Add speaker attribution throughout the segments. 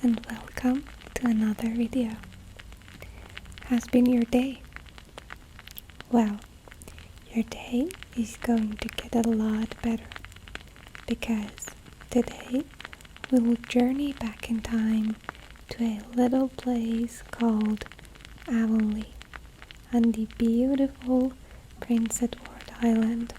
Speaker 1: and welcome to another video. How's been your day? Well, your day is going to get a lot better because today we will journey back in time to a little place called Avonlea on the beautiful Prince Edward Island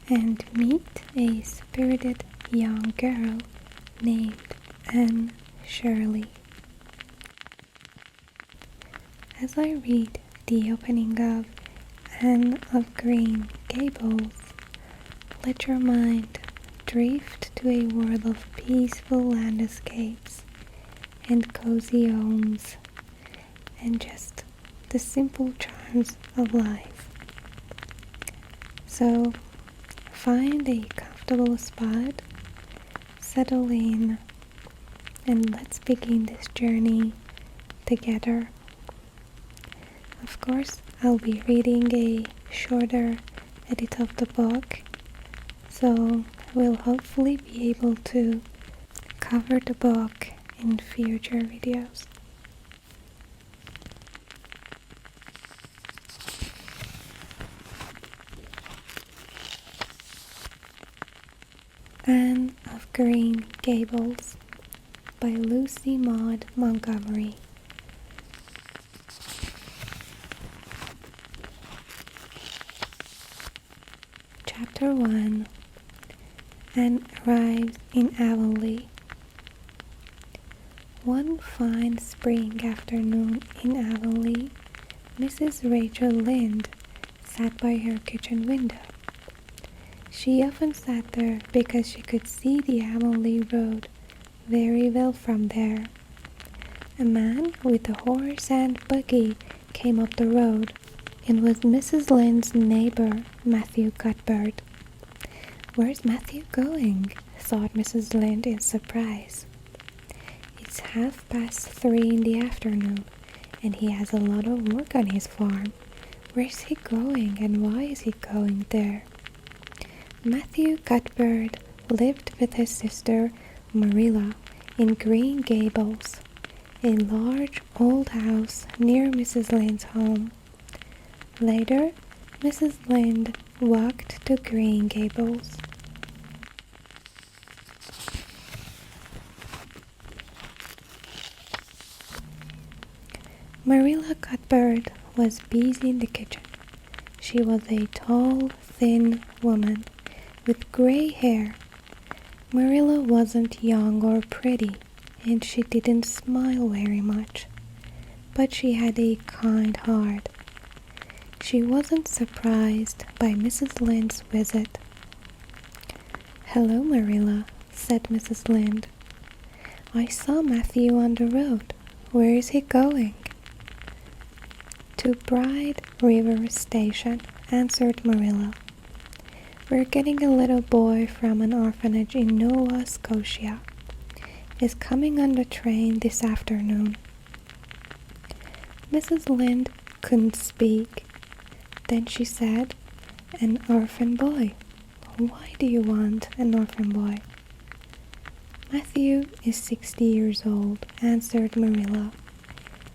Speaker 1: and meet a spirited young girl named Anne Shirley. As I read the opening of Anne of Green Gables, let your mind drift to a world of peaceful landscapes and cozy homes and just the simple charms of life. So find a comfortable spot, settle in, and let's begin this journey together. Of course, I'll be reading a shorter edit of the book, so we'll hopefully be able to cover the book in future videos. Anne of Green Gables by Lucy Maud Montgomery. Chapter 1. Anne arrives in Avonlea. One fine spring afternoon in Avonlea, Mrs. Rachel Lynde sat by her kitchen window. She often sat there because she could see the Avonlea road very well from there. A man with a horse and buggy came up the road. It was Mrs. Lynde's neighbor, Matthew Cuthbert. "Where's Matthew going?" thought Mrs. Lynde in surprise. "It's 3:30 in the afternoon, and he has a lot of work on his farm. Where's he going, and why is he going there?" Matthew Cuthbert lived with his sister Marilla in Green Gables, a large old house near Mrs. Lynde's home. Later, Mrs. Lynde walked to Green Gables. Marilla Cuthbert was busy in the kitchen. She was a tall, thin woman with gray hair. Marilla wasn't young or pretty, and she didn't smile very much, but she had a kind heart. She wasn't surprised by Mrs. Lynde's visit. "Hello, Marilla," said Mrs. Lynde. "I saw Matthew on the road. Where is he going?" "To Bride River Station," answered Marilla. "We're getting a little boy from an orphanage in Nova Scotia. He's coming on the train this afternoon." Mrs. Lynde couldn't speak. Then she said, "An orphan boy. Why do you want an orphan boy?" "Matthew is 60 years old," answered Marilla.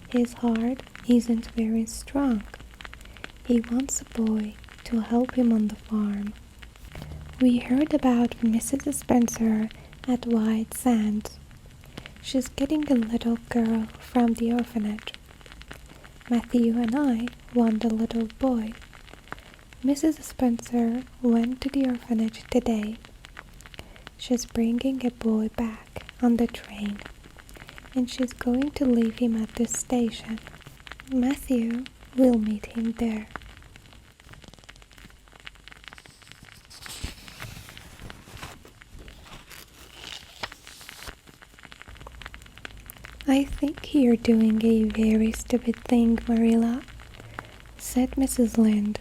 Speaker 1: "His heart isn't very strong. He wants a boy to help him on the farm. We heard about Mrs. Spencer at White Sands. She's getting a little girl from the orphanage. Matthew and I want a little boy. Mrs. Spencer went to the orphanage today. She's bringing a boy back on the train, and she's going to leave him at the station. Matthew will meet him there." "I think you're doing a very stupid thing, Marilla," said Mrs. Lynde.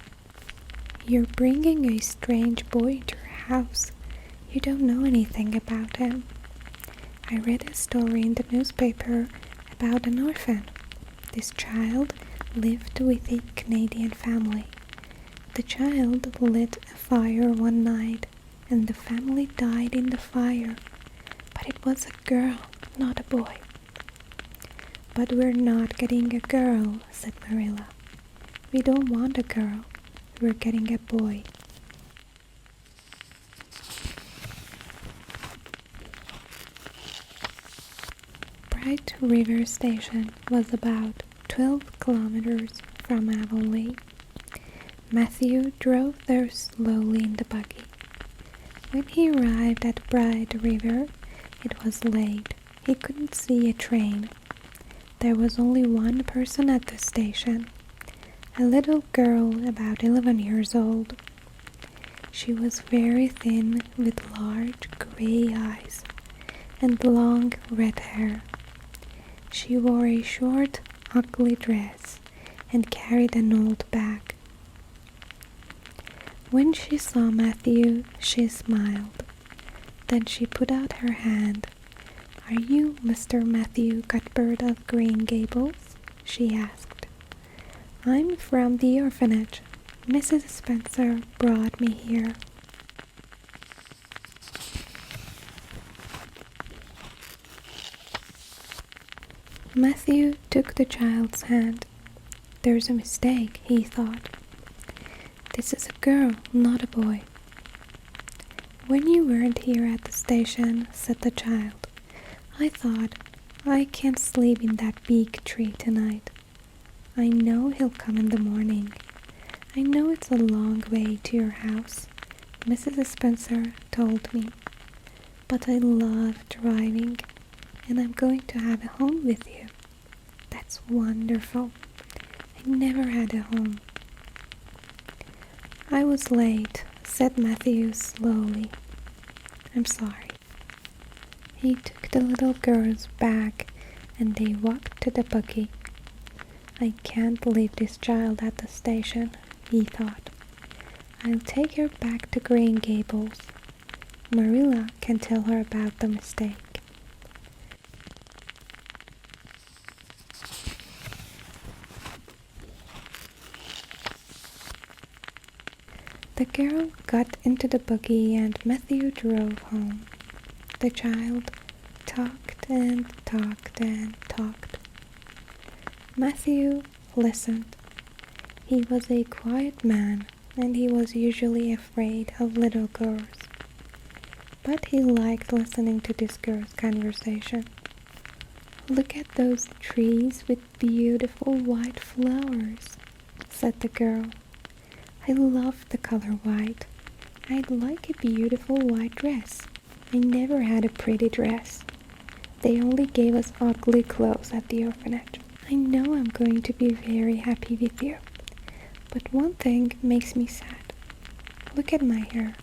Speaker 1: "You're bringing a strange boy into your house. You don't know anything about him. I read a story in the newspaper about an orphan. This child lived with a Canadian family. The child lit a fire one night, and the family died in the fire. But it was a girl not a boy." "But we're not getting a girl," said Marilla. "We don't want a girl. We're getting a boy." Bright River Station was about 12 kilometers from Avonlea. Matthew drove there slowly in the buggy. When he arrived at Bright River, it was late. He couldn't see a train. There was only one person at the station, a little girl about 11 years old. She was very thin with large gray eyes and long red hair. She wore a short, ugly dress and carried an old bag. When she saw Matthew, she smiled. Then she put out her hand. "Are you Mr. Matthew Cuthbert of Green Gables?" she asked. "I'm from the orphanage. Mrs. Spencer brought me here." Matthew took the child's hand. "There's a mistake," he thought. "This is a girl, not a boy." "When you weren't here at the station," said the child, "I thought, I can't sleep in that big tree tonight. I know he'll come in the morning. I know it's a long way to your house. Mrs. Spencer told me. But I love driving, and I'm going to have a home with you. That's wonderful. I never had a home." "I was late," said Matthew slowly. "I'm sorry." He took the little girl's bag and they walked to the buggy. "I can't leave this child at the station," he thought. "I'll take her back to Green Gables. Marilla can tell her about the mistake." The girl got into the buggy and Matthew drove home. The child talked and talked and talked. Matthew listened. He was a quiet man and he was usually afraid of little girls. But he liked listening to this girl's conversation. "Look at those trees with beautiful white flowers," said the girl. "I love the color white. I'd like a beautiful white dress. I never had a pretty dress. They only gave us ugly clothes at the orphanage. I know I'm going to be very happy with you. But one thing makes me sad. Look at my hair.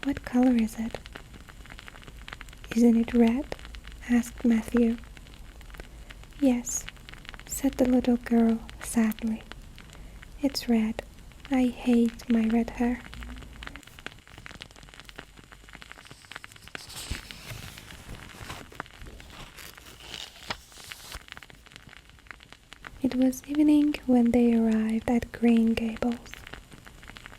Speaker 1: What color is it?" "Isn't it red?" asked Matthew. "Yes," said the little girl sadly. "It's red. I hate my red hair." It was evening when they arrived at Green Gables.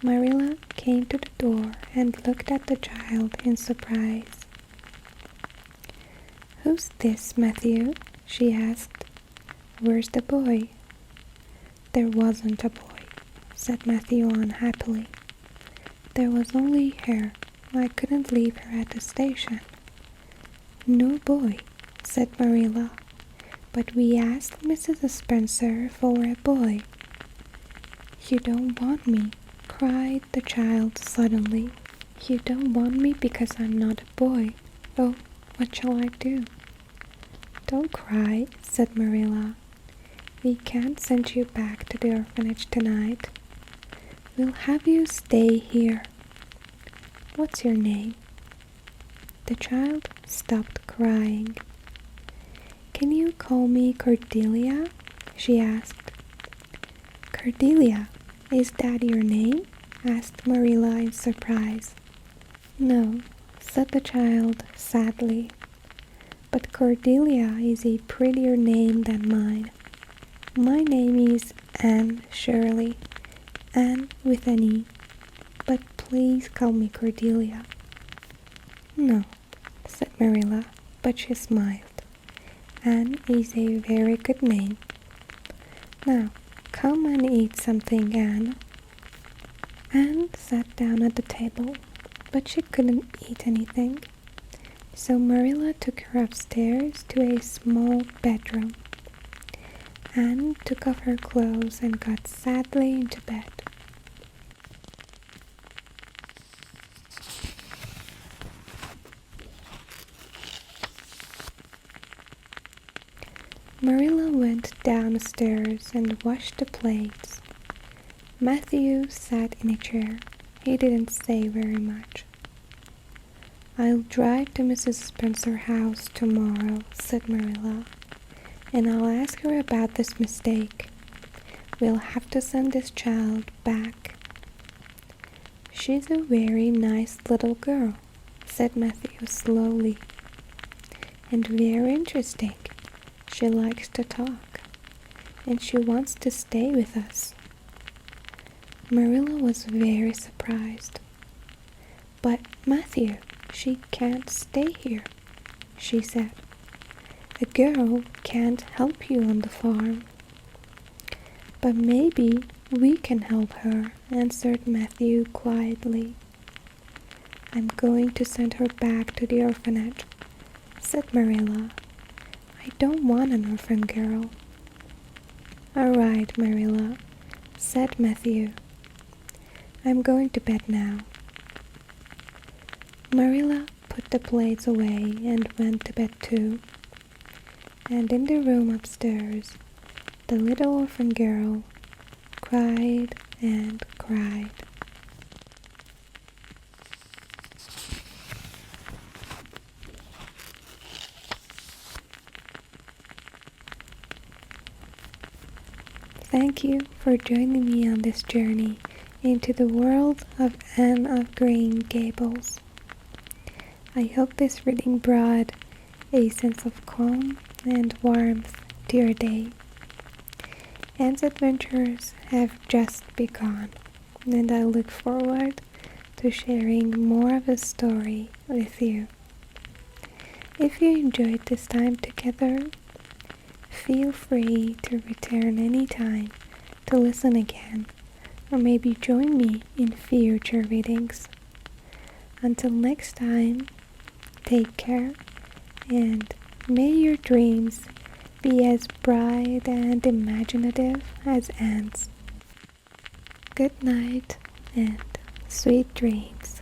Speaker 1: Marilla came to the door and looked at the child in surprise. "Who's this, Matthew?" she asked. "Where's the boy?" "There wasn't a boy," said Matthew unhappily. "There was only her. I couldn't leave her at the station." "No boy," said Marilla. "But we asked Mrs. Spencer for a boy." "You don't want me," cried the child suddenly. "You don't want me because I'm not a boy. Oh, what shall I do?" "Don't cry," said Marilla. "We can't send you back to the orphanage tonight. We'll have you stay here. What's your name?" The child stopped crying. "Can you call me Cordelia?" she asked. "Cordelia, is that your name?" asked Marilla in surprise. "No," said the child sadly. "But Cordelia is a prettier name than mine. My name is Anne Shirley, Anne with an E. But please call me Cordelia." "No," said Marilla, but she smiled. Anne is a very good name. Now, come and eat something, Anne. Anne sat down at the table, but she couldn't eat anything. So Marilla took her upstairs to a small bedroom. Anne took off her clothes and got sadly into bed. Marilla went downstairs and washed the plates. Matthew sat in a chair. He didn't say very much. "I'll drive to Mrs. Spencer's house tomorrow," said Marilla, "and I'll ask her about this mistake. We'll have to send this child back." "She's a very nice little girl," said Matthew slowly, "and very interesting. She likes to talk, and she wants to stay with us." Marilla was very surprised. "But Matthew, she can't stay here," she said. "A girl can't help you on the farm." "But maybe we can help her," answered Matthew quietly. "I'm going to send her back to the orphanage," said Marilla. "I don't want an orphan girl." "All right, Marilla," said Matthew. "I'm going to bed now." Marilla put the plates away and went to bed too. And in the room upstairs, the little orphan girl cried and cried. Thank you for joining me on this journey into the world of Anne of Green Gables. I hope this reading brought a sense of calm and warmth to your day. Anne's adventures have just begun, and I look forward to sharing more of the story with you. If you enjoyed this time together, feel free to return anytime to listen again, or maybe join me in future readings. Until next time, take care, and may your dreams be as bright and imaginative as Anne's. Good night and sweet dreams.